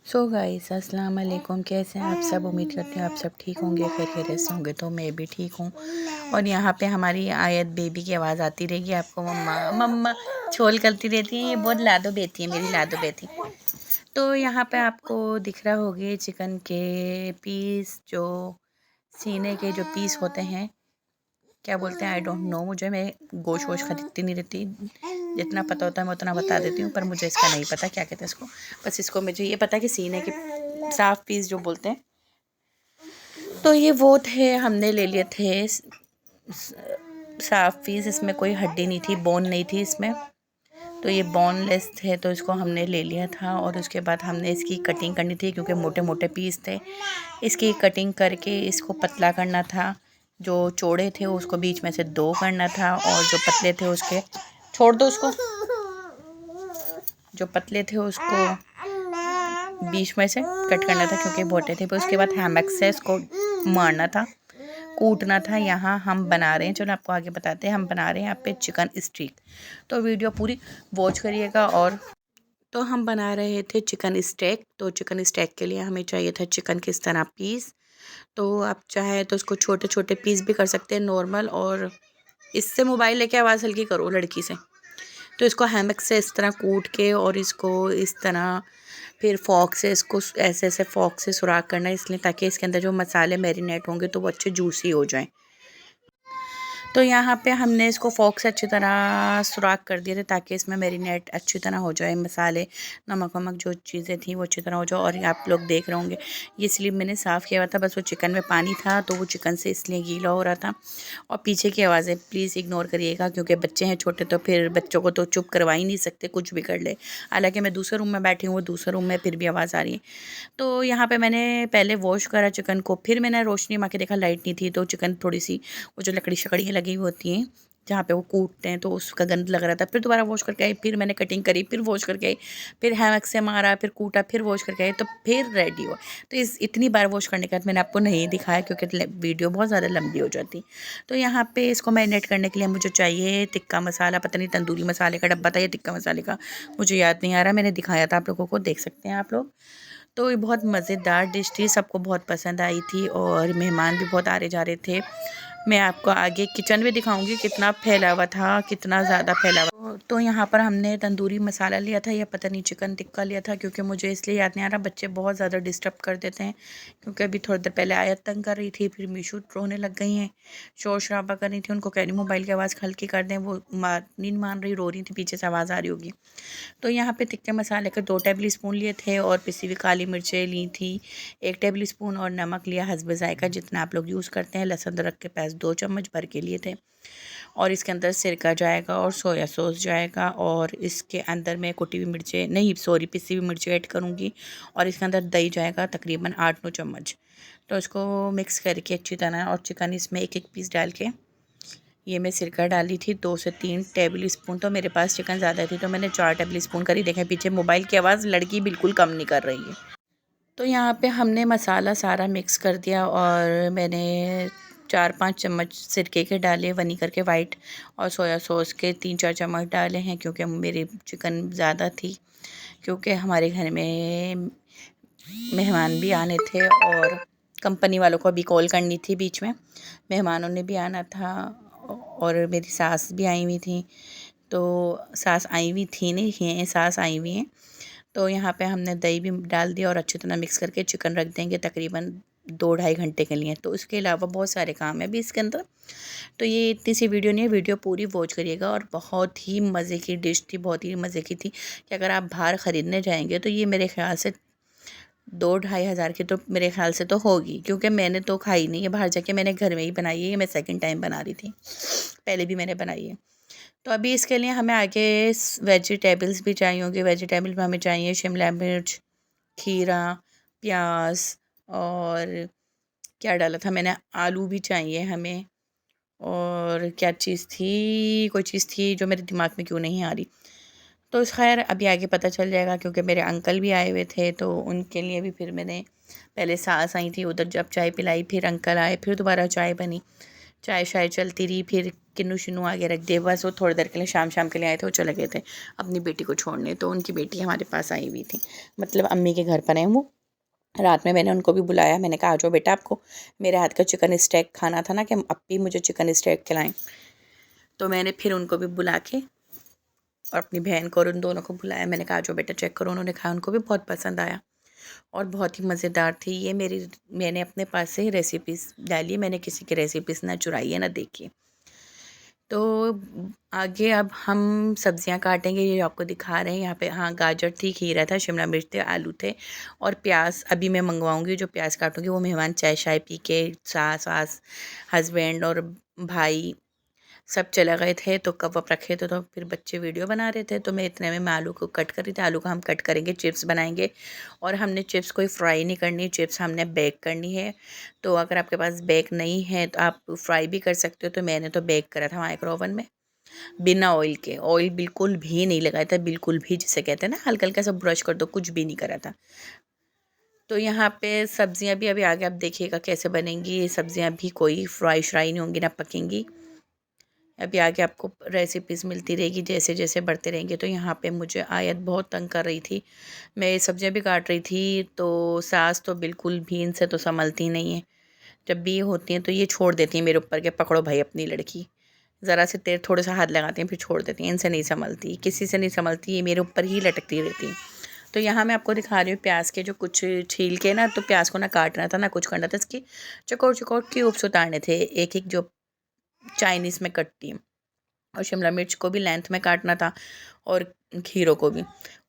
So guys अस्सलाम वालेकुम। कैसे हैं आप सब? उम्मीद करते हैं आप सब ठीक होंगे, खैरियत से होंगे। तो मैं भी ठीक हूँ। और यहाँ पे हमारी आयत बेबी की आवाज़ आती रहेगी आपको। मम्मा मम्मा छोल करती रहती है। ये बहुत लाडो बेटी है, मेरी लाडो बेटी। तो यहाँ पे आपको दिख रहा होगा चिकन के पीस, जो सीने के जो पीस होते हैं, क्या बोलते हैं आई डोंट नो। मुझे, मैं गोश्त वोश खरीदती नहीं रहती, जितना पता होता है मैं उतना बता देती हूँ, पर मुझे इसका नहीं पता क्या कहते हैं इसको। बस इसको मुझे ये पता है कि सीने के साफ पीस जो बोलते हैं। तो ये वो थे, हमने ले लिए थे साफ पीस। इसमें कोई हड्डी नहीं थी, बोन नहीं थी इसमें। तो ये बोनलेस थे, तो इसको हमने ले लिया था। और उसके बाद हमने इसकी कटिंग करनी थी, क्योंकि मोटे मोटे पीस थे। इसकी कटिंग करके इसको पतला करना था। जो चौड़े थे उसको बीच में से दो करना था, और जो पतले थे उसके, छोड़ दो उसको, जो पतले थे उसको बीच में से कट करना था, क्योंकि मोटे थे। फिर उसके बाद हैमक से इसको मारना था, कूटना था। यहाँ हम बना रहे हैं, चलो आपको आगे बताते हैं। हम बना रहे हैं यहाँ पे चिकन स्टीक। तो वीडियो पूरी वॉच करिएगा। और तो हम बना रहे थे चिकन स्टेक। तो चिकन स्टेक के लिए हमें चाहिए था चिकन किस तरह पीस। तो आप चाहे तो उसको छोटे छोटे पीस भी कर सकते हैं नॉर्मल। और इससे मोबाइल लेके आवाज़ हल्की करो लड़की से। तो इसको हैमक से इस तरह कूट के, और इसको इस तरह फिर फॉक से इसको ऐसे ऐसे फॉक से सुराख करना है, इसलिए ताकि इसके अंदर जो मसाले मैरिनेट होंगे तो वो अच्छे जूसी हो जाएं। तो यहाँ पे हमने इसको फोक से अच्छी तरह सुराख कर दिए थे, ताकि इसमें मैरिनेट अच्छी तरह हो जाए, मसाले नमक वमक जो चीज़ें थी वो अच्छी तरह हो जाए। और आप लोग देख रहे होंगे ये स्लिप मैंने साफ़ किया हुआ था, बस वो चिकन में पानी था तो वो चिकन से इसलिए गीला हो रहा था। और पीछे की आवाज़ें प्लीज़ इग्नोर करिएगा, क्योंकि बच्चे हैं छोटे, तो फिर बच्चों को तो चुप करवा ही नहीं सकते, कुछ भी कर ले। हालाँकि मैं दूसरे रूम में बैठी हूँ, वो दूसरे रूम में, फिर भी आवाज़ आ रही है। तो यहाँ पे मैंने पहले वॉश करा चिकन को, फिर मैंने रोशनी मार के देखा लाइट नहीं थी, तो चिकन थोड़ी सी वो जो लकड़ी शकड़ियाँ लगी हुई होती हैं जहाँ पे वो कूटते हैं, तो उसका गंद लग रहा था। फिर दोबारा वॉश करके आई, फिर मैंने कटिंग करी, फिर वॉश करके आई, फिर हैमक से मारा, फिर कूटा, फिर वॉश करके आई, तो फिर रेडी हुआ। तो इस इतनी बार वॉश करने के बाद मैंने आपको नहीं दिखाया, क्योंकि वीडियो बहुत ज़्यादा लंबी हो जाती। तो यहाँ पे इसको मैरिनेट करने के लिए मुझे चाहिए टिक्का मसाला। पता नहीं तंदूरी मसाले का डब्बा था या टिक्का मसाले का, मुझे याद नहीं आ रहा। मैंने दिखाया था आप लोगों को, देख सकते हैं आप लोग। तो ये बहुत मज़ेदार डिश थी, सबको बहुत पसंद आई थी, और मेहमान भी बहुत आ रहे जा रहे थे। मैं आपको आगे किचन भी दिखाऊंगी कितना फैला हुआ था, कितना ज़्यादा फैला हुआ। तो यहाँ पर हमने तंदूरी मसाला लिया था, या पता नहीं चिकन टिक्का लिया था, क्योंकि मुझे इसलिए याद नहीं आ रहा। बच्चे बहुत ज़्यादा डिस्टर्ब कर देते हैं, क्योंकि अभी थोड़ी देर पहले आयत तंग कर रही थी, फिर मीशू रोने लग गई हैं, शोर शराबा कर रही थी। उनको कह रही मोबाइल की आवाज़ हल्की कर दें, वो नहीं मान रही, रो रही थी, पीछे से आवाज़ आ रही होगी। तो यहाँ पे टिक्के मसाले के 2 टेबल स्पून लिए थे, और पिसी हुई काली मिर्चें ली थी 1 टेबल स्पून, और नमक लिया हस्ब ज़ायका, जितना आप लोग यूज़ करते हैं। लहसुन अदरक के पेस्ट 2 चम्मच भर के लिए थे। और इसके अंदर सिरका जाएगा, और सोया सॉस जाएगा, और इसके अंदर मैं कुटी हुई मिर्चें नहीं, सॉरी, पिसी हुई मिर्चें ऐड करूँगी। और इसके अंदर दही जाएगा तकरीबन 8-9 चम्मच। तो इसको मिक्स करके अच्छी तरह, और चिकन इसमें एक एक पीस डाल के, ये मैं सिरका डाली थी 2 से 3 टेबल स्पून। तो मेरे पास चिकन ज़्यादा थी, तो मैंने 4 टेबल स्पून करी। देखें पीछे मोबाइल की आवाज़ लड़की बिल्कुल कम नहीं कर रही है। तो यहाँ पे हमने मसाला सारा मिक्स कर दिया, और मैंने 4-5 चम्मच सिरके के डाले, वनीगर के वाइट, और सोया सॉस के 3-4 चम्मच डाले हैं, क्योंकि मेरी चिकन ज़्यादा थी, क्योंकि हमारे घर में मेहमान भी आने थे, और कंपनी वालों को भी कॉल करनी थी, बीच में मेहमानों ने भी आना था, और मेरी सास भी आई हुई थी। तो सास आई हुई थी नहीं हैं, सास आई हुई हैं। तो यहाँ पे हमने दही भी डाल दिया, और अच्छी तरह मिक्स करके चिकन रख देंगे तकरीबन 2-2.5 घंटे के लिए। तो इसके अलावा बहुत सारे काम है अभी इसके अंदर। तो ये इतनी सी वीडियो नहीं है, वीडियो पूरी वॉच करिएगा। और बहुत ही मज़े की डिश थी, बहुत ही मज़े की थी, कि अगर आप बाहर ख़रीदने जाएंगे तो ये मेरे ख्याल से 2-2.5 हज़ार की तो मेरे ख्याल से तो होगी, क्योंकि मैंने तो खाई नहीं है बाहर जाके, मैंने घर में ही बनाई है। ये मैं सेकंड टाइम बना रही थी, पहले भी मैंने बनाई है। तो अभी इसके लिए हमें आगे वेजिटेबल्स भी चाहिए होंगे। वेजिटेबल में हमें चाहिए शिमला मिर्च, खीरा, प्याज, और क्या डाला था मैंने, आलू भी चाहिए हमें। और क्या चीज़ थी, कोई चीज़ थी जो मेरे दिमाग में क्यों नहीं आ रही। तो खैर अभी आगे पता चल जाएगा, क्योंकि मेरे अंकल भी आए हुए थे, तो उनके लिए भी फिर मैंने, पहले सास आई थी उधर, जब चाय पिलाई, फिर अंकल आए, फिर दोबारा चाय बनी, चाय शाय चलती रही, फिर किन्नू शिन्नू आगे रख दिए। बस वो थोड़ी देर के लिए शाम के लिए आए थे, वो चले गए थे अपनी बेटी को छोड़ने। तो उनकी बेटी हमारे पास आई हुई थी, मतलब अम्मी के घर पर है वो। रात में मैंने उनको भी बुलाया, मैंने कहा आ जाओ बेटा, आपको मेरे हाथ का चिकन स्टेक खाना था ना, कि अब भी मुझे चिकन स्टेक खिलाएं। तो मैंने फिर उनको भी बुला के और अपनी बहन को और उन दोनों को बुलाया। मैंने कहा जो बेटा चेक करो। उन्होंने खाया, उनको भी बहुत पसंद आया और बहुत ही मज़ेदार थी। ये मैंने अपने पास से ही रेसिपीज़ डाली है, मैंने किसी की रेसिपीज़ ना चुराई है ना देखी। तो आगे अब हम सब्जियां काटेंगे, ये आपको दिखा रहे हैं यहाँ पे। हाँ, गाजर थी, खीरा था, शिमला मिर्च थे, आलू थे और प्याज अभी मैं मंगवाऊंगी। जो प्याज काटूंगी वो मेहमान चाय शाय पी के, सास वास, हस्बैंड और भाई सब चले गए थे। तो कप वप रखे थे, तो फिर बच्चे वीडियो बना रहे थे, तो मैं इतने में मैं आलू को कट कर रही थी। आलू को हम कट करेंगे, चिप्स बनाएंगे। और हमने चिप्स कोई फ्राई नहीं करनी, चिप्स हमने बेक करनी है। तो अगर आपके पास बेक नहीं है तो आप फ्राई भी कर सकते हो। तो मैंने तो बेक करा था माइक्रो ओवन में, बिना ऑयल के। ऑयल बिल्कुल भी नहीं लगाया था, बिल्कुल भी, जिसे कहते हैं ना हल्का हल्का सा ब्रश कर दो, कुछ भी नहीं करा था। तो यहाँ पे सब्जियाँ भी अभी आगे आप देखिएगा कैसे बनेंगी। ये सब्जियाँ भी कोई फ्राई श्राई नहीं होंगी, ना पकेंगी। अभी आगे आपको रेसिपीज़ मिलती रहेगी जैसे जैसे बढ़ते रहेंगे। तो यहाँ पे मुझे आयत बहुत तंग कर रही थी, मैं ये सब्जियाँ भी काट रही थी। तो सास तो बिल्कुल भी इनसे तो संभलती नहीं है, जब भी ये होती हैं तो ये छोड़ देती हैं मेरे ऊपर के, पकड़ो भाई अपनी लड़की। ज़रा से तेल थोड़ा सा हाथ लगाती हैं फिर छोड़ देती हैं। इनसे नहीं संभलती, किसी से नहीं संभलती, ये मेरे ऊपर ही लटकती रहती हैं। तो यहाँ मैं आपको दिखा रही हूँ प्याज के जो कुछ छील के ना, तो प्याज को ना काटना था ना कुछ करना था, इसकी चौकोर चौकोर क्यूब्स उतारने थे, एक एक जो चाइनीज़ में कटती है। और शिमला मिर्च को भी लेंथ में काटना था और खीरों को भी।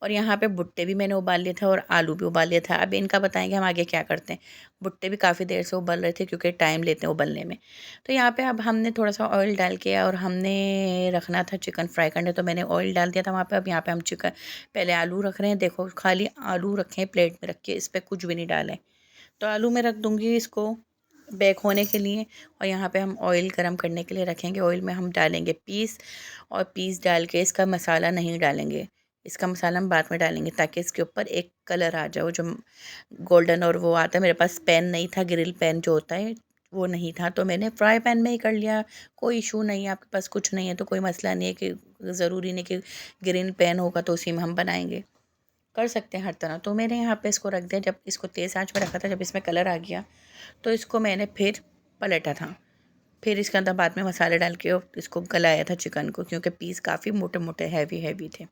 और यहाँ पे भुट्टे भी मैंने उबाल लिए थे और आलू भी उबाल लिया था। अब इनका बताएंगे हम आगे क्या करते हैं। भुट्टे भी काफ़ी देर से उबल रहे थे क्योंकि टाइम लेते हैं उबलने में। तो यहाँ पे अब हमने थोड़ा सा ऑयल डाल के और हमने रखना था चिकन फ्राई करने, तो मैंने ऑयल डाल दिया था वहाँ पे। अब यहाँ पे हम चिकन, पहले आलू रख रहे हैं, देखो खाली आलू रखें प्लेट में रख के, इस पर कुछ भी नहीं डालें। तो आलू में रख दूँगी इसको बेक होने के लिए। और यहाँ पे हम ऑयल गरम करने के लिए रखेंगे। ऑयल में हम डालेंगे पीस, और पीस डाल के इसका मसाला नहीं डालेंगे, इसका मसाला हम बाद में डालेंगे ताकि इसके ऊपर एक कलर आ जाए, जो गोल्डन और वो आता है। मेरे पास पैन नहीं था, ग्रिल पैन जो होता है वो नहीं था, तो मैंने फ्राई पैन में ही कर लिया। कोई इशू नहीं है, आपके पास कुछ नहीं है तो कोई मसला नहीं है कि ज़रूरी नहीं कि ग्रिल पैन होगा तो उसी में हम बनाएंगे, कर सकते हैं हर तरह। तो मैंने यहाँ पे इसको रख दिया, जब इसको तेज़ आंच में रखा था, जब इसमें कलर आ गया तो इसको मैंने फिर पलटा था। फिर इसके अंदर बाद में मसाले डाल के और इसको गलाया था चिकन को, क्योंकि पीस काफ़ी मोटे मोटे हैवी हैवी थे।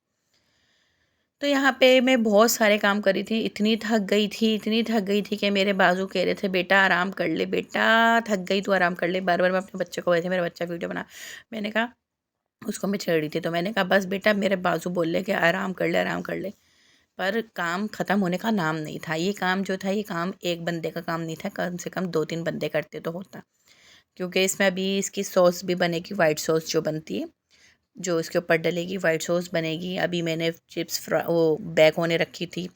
तो यहाँ पे मैं बहुत सारे काम करी थी, इतनी थक गई थी, इतनी थक गई थी कि मेरे बाजू कह रहे थे बेटा आराम कर ले, बेटा थक गई तो आराम कर ले। बार बार मैं अपने बच्चे को, वैसे मेरा बच्चा वीडियो बना, मैंने कहा उसको मैं छेड़ रही थी, तो मैंने कहा बस बेटा मेरे बाजू बोल ले कि आराम कर ले, आराम कर ले। पर काम ख़त्म होने का नाम नहीं था। ये काम जो था, ये काम एक बंदे का काम नहीं था, कम से कम 2-3 बंदे करते तो होता। क्योंकि इसमें अभी इसकी सॉस भी बनेगी, वाइट सॉस जो बनती है, जो इसके ऊपर डलेगी, वाइट सॉस बनेगी। अभी मैंने चिप्स वो बैक होने रखी थी।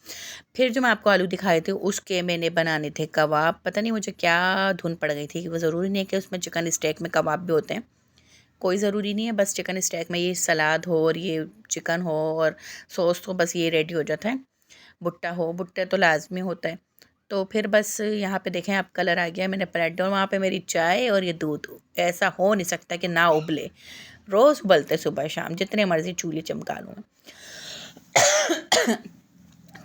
फिर जो मैं आपको आलू दिखाए थे उसके मैंने बनाने थे कबाब। पता नहीं मुझे क्या धुन पड़ गई थी कि वो ज़रूरी नहीं है कि उसमें चिकन स्टेक में कबाब भी होते हैं, कोई ज़रूरी नहीं है, बस चिकन स्टेक में ये सलाद हो और ये चिकन हो और सॉस तो बस ये रेडी हो जाता है। भुट्टा हो, भुट्टा तो लाजमी होता है। तो फिर बस यहाँ पे देखें आप कलर आ गया, मैंने पलट दिया और वहाँ पे मेरी चाय और ये दूध। ऐसा हो नहीं सकता कि ना उबले, रोज़ उबलते सुबह शाम, जितने मर्ज़ी चूल्हे चमका लूँ।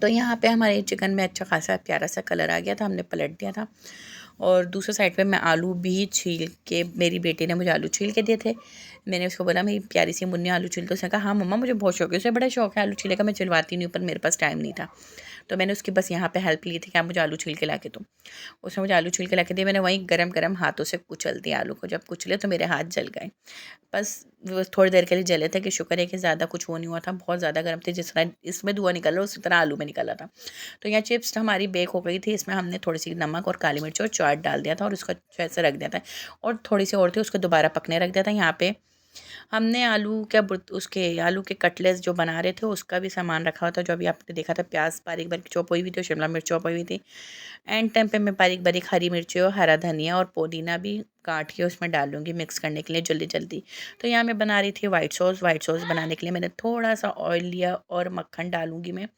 तो यहाँ पे हमारे चिकन में अच्छा खासा प्यारा सा कलर आ गया था, हमने पलट दिया था। और दूसरे साइड पे मैं आलू भी छील के, मेरी बेटी ने मुझे आलू छील के दिए थे। मैंने उसको बोला मेरी प्यारी सी मुन्नी आलू छील, तो उसने कहा हाँ मम्मा मुझे बहुत शौक है, उसे बड़ा शौक है आलू छीले का, मैं छिलवाती नहीं हूँ, पर मेरे पास टाइम नहीं था। तो मैंने उसकी बस यहाँ पे हेल्प ली थी कि आप मुझे आलू छील के ला के दो। उसने मुझे आलू छील के ला के दिए, मैंने वहीं गरम गरम हाथों से कुचल दिया आलू को। जब कुचले तो मेरे हाथ जल गए, बस वो थोड़ी देर के लिए जले थे, कि शुक्र है कि ज़्यादा कुछ वो नहीं हुआ था। बहुत ज़्यादा गर्म थे, जिस तरह इसमें धुआं निकल रहा उसी तरह आलू में निकला था। तो यहाँ चिप्स हमारी बेक हो गई थी, इसमें हमने थोड़ी सी नमक और काली मिर्च और चाट डाल दिया था और उसको ऐसे रख दिया था। और थोड़ी सी और थी, उसको दोबारा पकने रख दिया था। यहाँ पे हमने आलू क्या उसके आलू के कटलेट्स जो बना रहे थे उसका भी सामान रखा हुआ था, जो अभी आपने देखा था। प्याज बारीक बारीक चॉप हुई हुई थी और शिमला मिर्च चॉप हुई हुई थी। एंड टाइम पे मैं बारीक बारीक हरी मिर्ची और हरा धनिया और पुदीना भी काट के उसमें डालूंगी मिक्स करने के लिए जल्दी जल्दी। तो यहाँ मैं बना रही थी वाइट सॉस। वाइट सॉस बनाने के लिए मैंने थोड़ा सा ऑयल लिया और मक्खन डालूंगी मैं।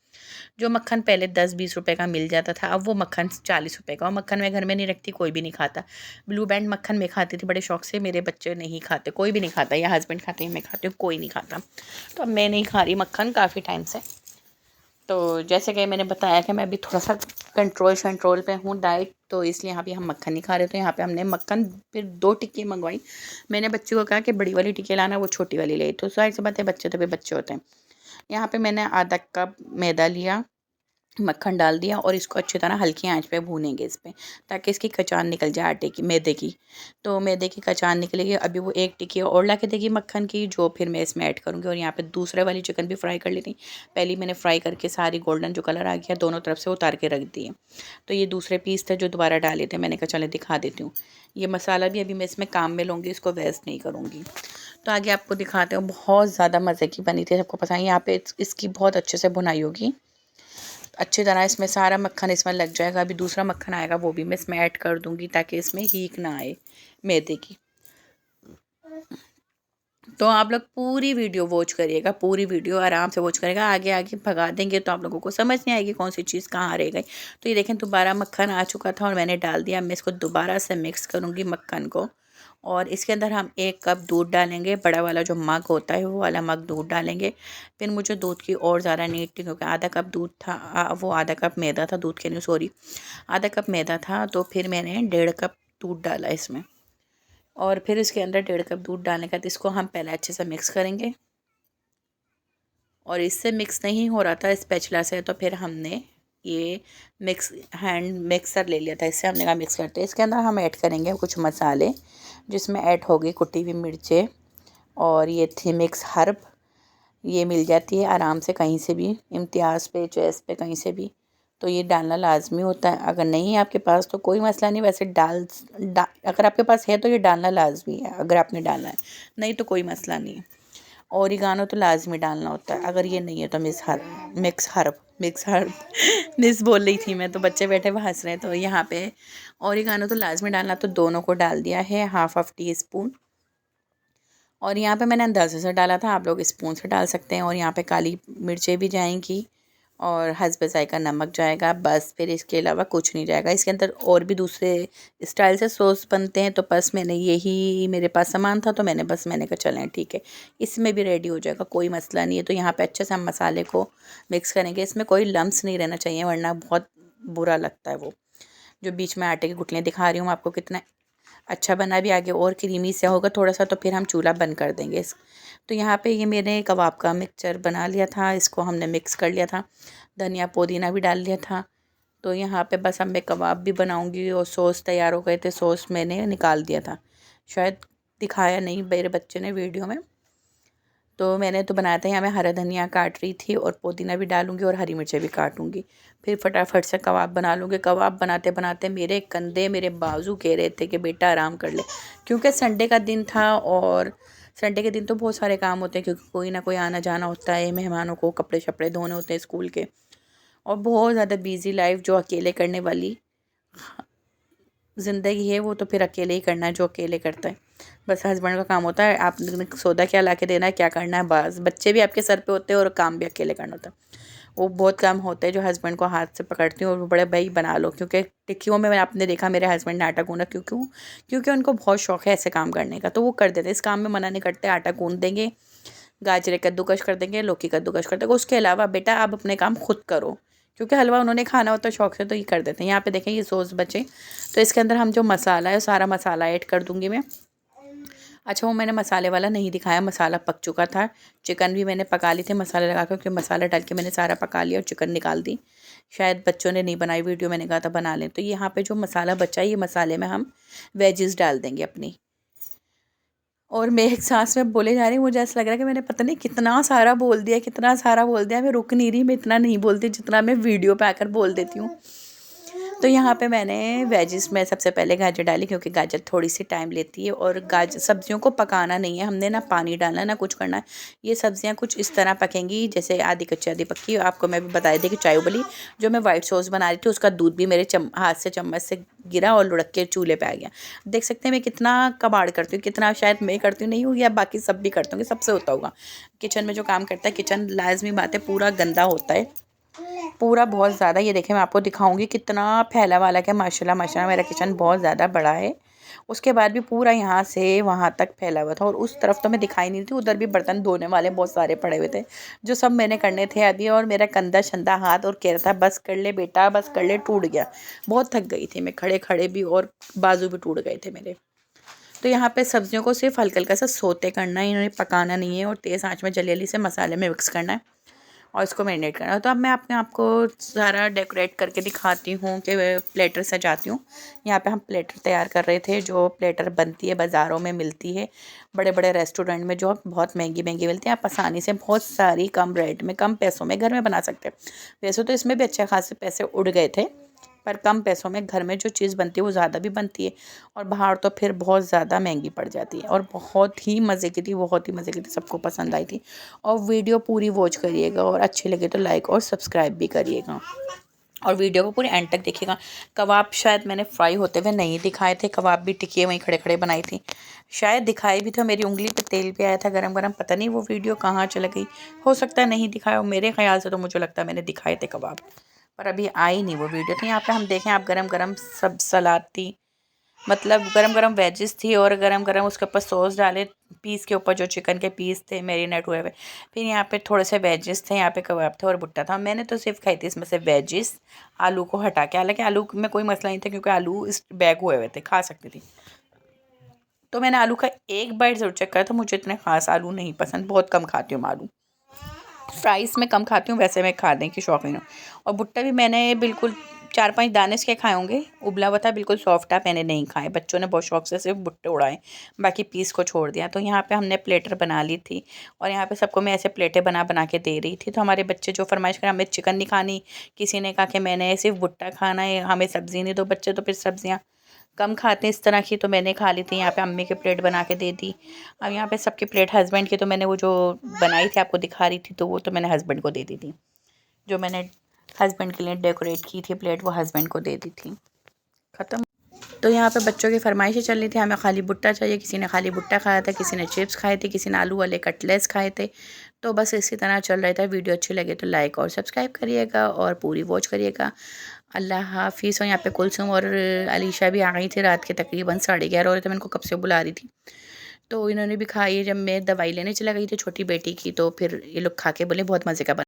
जो मक्खन पहले 10-20 रुपए का मिल जाता था, अब वो मक्खन 40 रुपए का। और मक्खन मैं घर में नहीं रखती, कोई भी नहीं खाता। ब्लू बैंड मक्खन मैं खाती थी बड़े शौक से, मेरे बच्चे नहीं खाते, कोई भी नहीं खाता, या हस्बैंड खाते हैं, मैं खाती हूँ, कोई नहीं खाता। तो अब मैं नहीं खा रही मक्खन काफ़ी टाइम से। तो जैसे कि मैंने बताया कि मैं अभी थोड़ा सा कंट्रोल पे हूँ डाइट, तो इसलिए यहाँ पे हम मक्खन नहीं खा रहे। तो यहाँ पे हमने मक्खन फिर 2 टिक्की मंगवाई। मैंने बच्चे को कहा कि बड़ी वाली टिक्की लाना, वो छोटी वाली ले। तो जाहिर सी बात है, बच्चे तो भी बच्चे होते हैं। यहाँ पे मैंने आधा कप मैदा लिया, मक्खन डाल दिया और इसको अच्छी तरह हल्की आंच पे भूनेंगे इस पे, ताकि इसकी कचान निकल जाए आटे की, मैदे की। तो मैदे की कचान निकलेगी। अभी वो 1 टिक्की और ला के देगी मक्खन की, जो फिर मैं इसमें ऐड करूँगी। और यहाँ पे दूसरे वाली चिकन भी फ्राई कर ली थी। पहली मैंने फ्राई करके सारी गोल्डन जो कलर आ गया दोनों तरफ से उतार के रख दिए। तो ये दूसरे पीस थे जो दोबारा डाले थे, मैंने कहा चले दिखा देती हूँ। ये मसाला भी अभी मैं इसमें काम में लूँगी, इसको वेस्ट नहीं करूँगी। तो आगे आपको दिखाते हो। बहुत ज़्यादा मज़े की बनी थी, सबको पसंद। यहाँ पे इसकी बहुत अच्छे से बुनाई होगी, अच्छी तरह इसमें सारा मक्खन इसमें लग जाएगा। अभी दूसरा मक्खन आएगा, वो भी मैं इसमें ऐड कर दूंगी ताकि इसमें हीक ना आए मैदे की। तो आप लोग पूरी वीडियो वॉच करिएगा, पूरी वीडियो आराम से वॉच करेगा। आगे आगे भगा देंगे तो आप लोगों को समझ नहीं आएगी कौन सी चीज़ कहाँ रह गई। तो ये देखें, दोबारा मक्खन आ चुका था और मैंने डाल दिया। मैं इसको दोबारा से मिक्स करूँगी मक्खन को। और इसके अंदर हम 1 कप दूध डालेंगे, बड़ा वाला जो मग होता है वो वाला मग दूध डालेंगे। फिर मुझे दूध की और ज़्यादा नीड थी, क्योंकि आधा कप दूध था, वो आधा कप मैदा था, दूध के नहीं सॉरी, आधा कप मैदा था। तो फिर मैंने 1.5 कप दूध डाला इसमें। और फिर इसके अंदर 1.5 कप दूध डालने के बाद इसको हम पहले अच्छे से मिक्स करेंगे। और इससे मिक्स नहीं हो रहा था स्पैचुला से, तो फिर हमने ये हैंड मिक्सर ले लिया था, इससे हमने कहा मिक्स करते हैं। इसके अंदर हम ऐड करेंगे कुछ मसाले, जिसमें ऐड होगी कुटी हुई मिर्चें, और ये थी मिक्स हर्ब। ये मिल जाती है आराम से कहीं से भी, इम्तियाज़ पे, चॉइस पे, कहीं से भी। तो ये डालना लाजमी होता है। अगर नहीं है आपके पास तो कोई मसला नहीं, वैसे अगर आपके पास है तो ये डालना लाजमी है, अगर आपने डालना है, नहीं तो कोई मसला नहीं है। ओरिगानो तो लाजमी डालना होता है, अगर ये नहीं है तो मिक्स हर्ब मिस बोल रही थी मैं, तो बच्चे बैठे हुए हंस रहे हैं। तो यहाँ पे ओरिगानो तो लाजमी डालना, तो दोनों को डाल दिया है, ½ टी स्पून। और यहाँ पे मैंने अंदाज़े से डाला था, आप लोग स्पून से डाल सकते हैं। और यहाँ पे काली मिर्चें भी जाएंगी और हस्ब ज़ायक़ा नमक जाएगा, बस। फिर इसके अलावा कुछ नहीं जाएगा। इसके अंदर और भी दूसरे स्टाइल से सॉस बनते हैं, तो बस मैंने यही मेरे पास सामान था, तो मैंने कहा चलें ठीक है, इसमें भी रेडी हो जाएगा, कोई मसला नहीं है। तो यहाँ पे अच्छे से हम मसाले को मिक्स करेंगे। इसमें कोई लम्स नहीं रहना चाहिए, वरना बहुत बुरा लगता है वो। जो बीच में आटे की गुठलियाँ दिखा रही हूँ आपको, कितना अच्छा बना। भी आगे और क्रीमी से होगा थोड़ा सा, तो फिर हम चूल्हा बंद कर देंगे। तो यहाँ पे ये मैंने कबाब का मिक्सचर बना लिया था, इसको हमने मिक्स कर लिया था, धनिया पुदीना भी डाल लिया था। तो यहाँ पे बस अब मैं कबाब भी बनाऊँगी। और सॉस तैयार हो गए थे, सॉस मैंने निकाल दिया था, शायद दिखाया नहीं मेरे बच्चे ने वीडियो में। तो मैंने तो बनाया था। यहाँ मैं हरा धनिया काट रही थी और पुदीना भी डालूँगी और हरी मिर्चें भी काटूँगी। फिर फटाफट से कबाब बना लूँगी। कबाब बनाते बनाते मेरे कंधे, मेरे बाजू कह रहे थे कि बेटा आराम कर ले, क्योंकि संडे का दिन था। और संडे के दिन तो बहुत सारे काम होते हैं, क्योंकि कोई ना कोई आना जाना होता है, मेहमानों को कपड़े शपड़े धोने होते हैं स्कूल के। और बहुत ज़्यादा बिजी लाइफ जो अकेले करने वाली ज़िंदगी है, वो तो फिर अकेले ही करना है जो अकेले करता है। बस हस्बैंड का काम होता है आपने सौदा क्या ला के देना है, क्या करना है, बस। बच्चे भी आपके सर पे होते हैं और काम भी अकेले करना होता है। वो बहुत काम होते हैं जो हस्बैंड को हाथ से पकड़ती हूँ और वो बड़े भाई बना लो, क्योंकि टिक्कियों में आपने देखा मेरे हस्बैंड ने आटा गूंदा, क्योंकि उनको बहुत शौक है ऐसे काम करने का, तो वो कर देते। इस काम में मना नहीं करते। आटा गूंद देंगे, गाजरे कद्दूकस कर देंगे, लौकी कद्दूकस कर देंगे। उसके अलावा बेटा आप अपने काम खुद करो, क्योंकि हलवा उन्होंने खाना होता है शौक से, तो ये कर देते हैं। यहाँ पे देखें ये सॉस बचे, तो इसके अंदर हम जो मसाला है सारा मसाला ऐड कर दूँगी मैं। अच्छा, वो मैंने मसाले वाला नहीं दिखाया, मसाला पक चुका था। चिकन भी मैंने पका ली थी मसाला लगा कर, क्योंकि मसाला डाल के मैंने सारा पका लिया और चिकन निकाल दी। शायद बच्चों ने नहीं बनाई वीडियो, मैंने कहा था बना लें। तो यहाँ पे जो मसाला बचा है, ये मसाले में हम वेजिस डाल देंगे अपनी। और मैं एक सांस में बोले जा रही हूँ, मुझे ऐसा लग रहा है कि मैंने पता नहीं कितना सारा बोल दिया, कितना सारा बोल दिया। मैं रुक नहीं रही, मैं इतना नहीं बोलती जितना मैं वीडियो पे आकर बोल देती हूँ। तो यहाँ पे मैंने वेजिस में सबसे पहले गाजर डाली, क्योंकि गाजर थोड़ी सी टाइम लेती है और गाजर सब्जियों को पकाना नहीं है हमने, ना पानी डालना ना कुछ करना है। ये सब्जियाँ कुछ इस तरह पकेंगी जैसे आधी कच्ची आधी पक्की। आपको मैं भी बता दी थी कि चाय उबली, जो मैं वाइट सॉस बना रही थी उसका दूध भी मेरे हाथ से चम्मच से गिरा और लुढ़क के चूल्हे पे आ गया। देख सकते हैं मैं कितना कबाड़ करती हूँ, कितना शायद मैं करती हूँ नहीं हूँ या बाकी सब भी करते होंगे, सबसे होता होगा। किचन में जो काम करता है, किचन लाजमी बात है पूरा गंदा होता है, पूरा बहुत ज़्यादा। ये देखिए मैं आपको दिखाऊंगी कितना फैला वाला क्या, माशाल्लाह माशाल्लाह मेरा किचन बहुत ज़्यादा बड़ा है। उसके बाद भी पूरा यहाँ से वहाँ तक फैला हुआ था, और उस तरफ तो मैं दिखाई नहीं थी, उधर भी बर्तन धोने वाले बहुत सारे पड़े हुए थे जो सब मैंने करने थे अभी। और मेरा कंधा शंदा हाथ और कह रहा था बस कर ले बेटा बस कर ले, टूट गया। बहुत थक गई थी मैं, खड़े खड़े भी, और बाजू भी टूट गए थे मेरे। तो यहाँ पे सब्जियों को सिर्फ हल्का हल्का सा सोते करना है, इन्हें पकाना नहीं है, और तेज़ आंच में जल्दी से मसाले में मिक्स करना है और इसको मैरिनेट करना है। तो अब मैं अपने आपको सारा डेकोरेट करके दिखाती हूँ कि प्लेटर सजाती हूँ। यहाँ पे हम प्लेटर तैयार कर रहे थे, जो प्लेटर बनती है बाज़ारों में मिलती है, बड़े बड़े रेस्टोरेंट में जो बहुत महंगी महंगी मिलती है। आप आसानी से बहुत सारी कम रेट में कम पैसों में घर में बना सकते हैं। वैसे तो इसमें भी अच्छे खासे पैसे उड़ गए थे, पर कम पैसों में घर में जो चीज़ बनती है वो ज़्यादा भी बनती है, और बाहर तो फिर बहुत ज़्यादा महंगी पड़ जाती है। और बहुत ही मज़े की थी, बहुत ही मज़े की थी, सबको पसंद आई थी। और वीडियो पूरी वॉच करिएगा, और अच्छी लगे तो लाइक और सब्सक्राइब भी करिएगा, और वीडियो को पूरे एंड तक देखिएगा। कबाब शायद मैंने फ्राई होते हुए नहीं दिखाए थे, कबाब भी टिकिए वहीं खड़े खड़े बनाई थी, शायद दिखाई भी था। मेरी उंगली पे तेल भी आया था गरम गरम, पता नहीं वो वीडियो कहाँ चली गई, हो सकता है नहीं दिखाया, और मेरे ख्याल से तो मुझे लगता है मैंने दिखाए थे कबाब, पर अभी आई नहीं वो वीडियो। तो यहाँ पे हम देखें, आप गरम गरम सब सलाद थी, मतलब गरम गरम वेजिस थी, और गरम गरम उसके ऊपर सॉस डाले पीस के ऊपर, जो चिकन के पीस थे मैरिनेट हुए हुए। फिर यहाँ पे थोड़े से वेजिस थे, यहाँ पे कबाब थे और भुट्टा था। मैंने तो सिर्फ खाई थी इसमें से वेजिस, आलू को हटा के। हालांकि आलू में कोई मसला नहीं था, क्योंकि आलू इस बैग हुए हुए थे, खा सकती थी। तो मैंने आलू का एक बाइट ज़रूर चेक करा था। मुझे इतने खास आलू नहीं पसंद, बहुत कम खाती हूँ मैं आलू, फ्राइज़ में कम खाती हूँ, वैसे मैं खाने की शौकीन हूँ। और भुट्टा भी मैंने बिल्कुल 4-5 दाने इसके खाए होंगे, उबला हुआ था बिल्कुल सॉफ्ट था, मैंने नहीं खाए, बच्चों ने बहुत शौक से सिर्फ भुट्टे उड़ाए, बाकी पीस को छोड़ दिया। तो यहाँ पे हमने प्लेटर बना ली थी, और यहाँ पे सबको मैं ऐसे प्लेटें बना बना के दे रही थी। तो हमारे बच्चे जो फरमाइश करें, हमें चिकन नहीं खानी, किसी ने कहा कि मैंने सिर्फ भुट्टा खाना है, हमें सब्ज़ी नहीं, तो बच्चे तो फिर सब्ज़ियाँ कम खाते हैं इस तरह की, तो मैंने खा ली थी। यहाँ पे अम्मी की प्लेट बना के दे दी। अब यहाँ पे सबकी प्लेट हस्बैंड की, तो मैंने वो जो बनाई थी आपको दिखा रही थी, तो वो तो मैंने हस्बैंड को दे दी थी। जो मैंने हस्बैंड के लिए डेकोरेट की थी प्लेट, वो हस्बैंड को दे दी थी। ख़त्म। तो यहाँ पे बच्चों की फरमाइशें चल रही थी, हमें खाली भुट्टा चाहिए, किसी ने खाली भुट्टा खाया था, किसी ने चिप्स खाए थे, किसी ने आलू वाले कटलेट्स खाए थे। तो बस इसी तरह चल रहा था। वीडियो अच्छी लगे तो लाइक और सब्सक्राइब करिएगा, और पूरी वॉच करिएगा। अल्लाह हाफिज़। और यहाँ पे कुलसुम और अलीशा भी आ गई थी, रात के तकरीबन 11:30 हो रहे थे, मैं इनको कब से बुला रही थी। तो इन्होंने भी खाई। जब मैं दवाई लेने चला गई थी छोटी बेटी की, तो फिर ये लोग खा के बोले बहुत मज़े का बना।